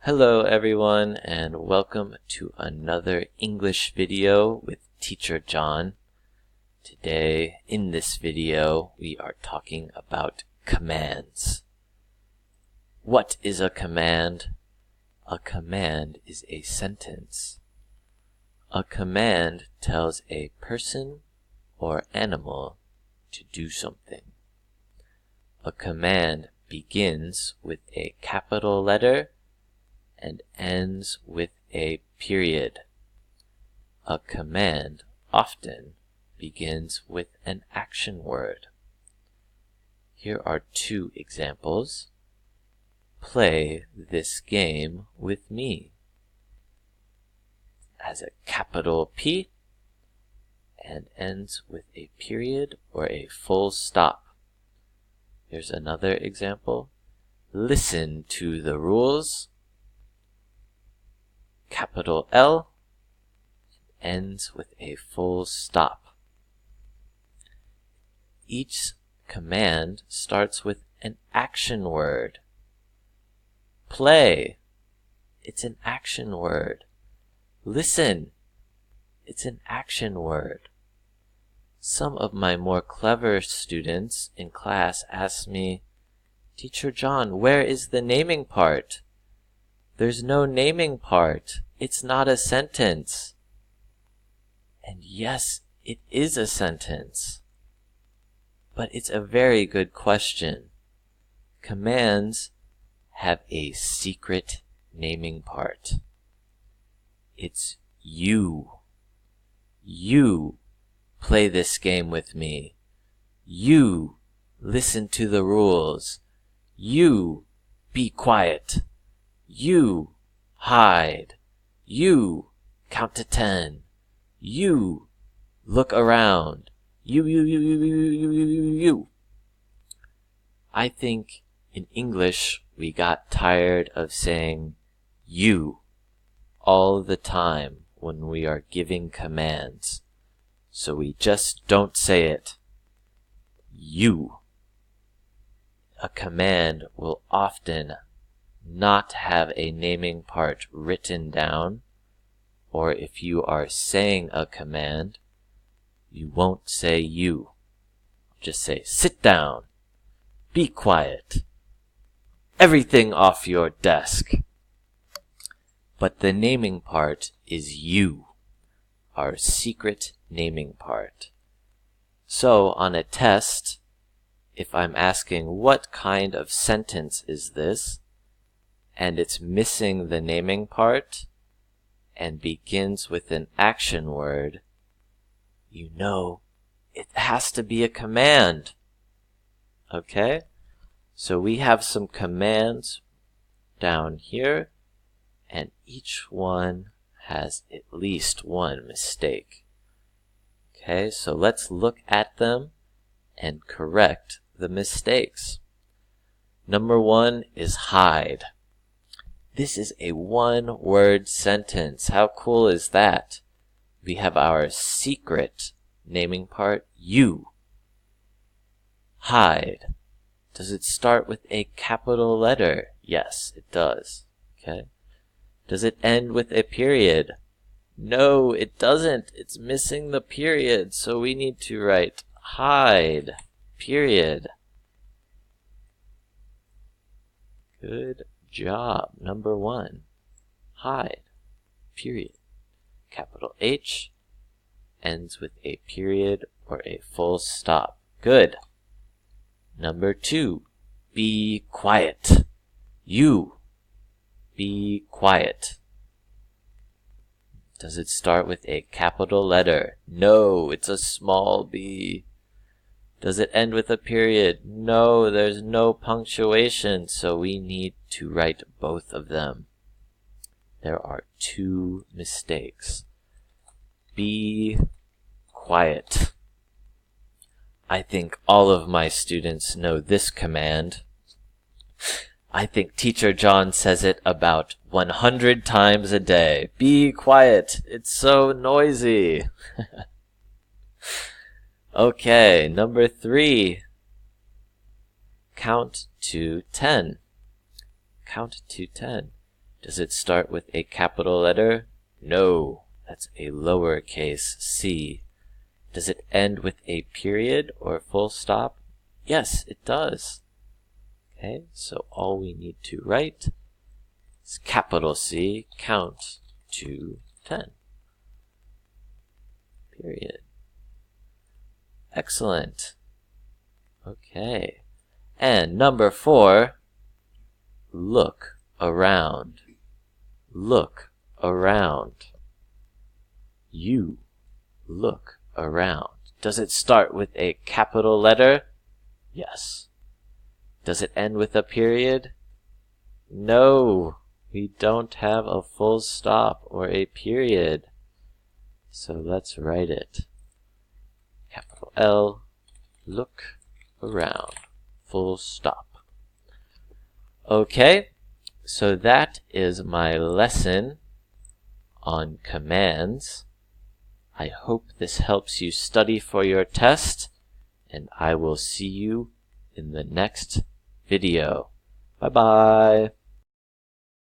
Hello everyone and welcome to another English video with Teacher John. Today in this video we are talking about commands. What is a command? A command is a sentence. A command tells a person or animal to do something. A command begins with a capital letter and ends with a period. A command often begins with an action word. Here are two examples. Play this game with me. Has a capital P and ends with a period or a full stop. Here's another example. Listen to the rules. Capital L ends with a full stop. Each command starts with an action word. Play, it's an action word. Listen, it's an action word. Some of my more clever students in class ask me, Teacher John, where is the naming part? There's no naming part. It's not a sentence. And yes, it is a sentence. But it's a very good question. Commands have a secret naming part. It's you. You play this game with me. You listen to the rules. You be quiet. You hide. You count to 10. You look around. You. I think in English we got tired of saying you all the time when we are giving commands. So we just don't say it. You. A command will often not have a naming part written down, or if you are saying a command, you won't say you. Just say, sit down, be quiet, everything off your desk. But the naming part is you, our secret naming part. So on a test, if I'm asking what kind of sentence is this, and it's missing the naming part, and begins with an action word, you know it has to be a command. Okay? So we have some commands down here, and each one has at least one mistake. Okay, so let's look at them and correct the mistakes. Number 1 is hide. This is a one-word sentence. How cool is that? We have our secret naming part, you. Hide. Does it start with a capital letter? Yes, it does. Okay. Does it end with a period? No, it doesn't. It's missing the period, so we need to write hide, period. Good job. Number 1, hide, period. Capital H ends with a period or a full stop. Good. Number 2, be quiet. You. Be quiet. Does it start with a capital letter? No, it's a small b. Does it end with a period? No, there's no punctuation, so we need to write both of them. There are 2 mistakes. Be quiet. I think all of my students know this command. I think Teacher John says it about 100 times a day. Be quiet. It's so noisy. Okay, number 3. Count to 10. Count to 10. Does it start with a capital letter? No, that's a lowercase c. Does it end with a period or full stop? Yes, it does. Okay, so all we need to write is capital C, count to 10. Period. Excellent. Okay. And number 4, look around. Look around. You look around. Does it start with a capital letter? Yes. Does it end with a period? No, we don't have a full stop or a period. So let's write it. Capital L, look around, full stop. Okay, so that is my lesson on commands. I hope this helps you study for your test, and I will see you in the next video. Bye-bye.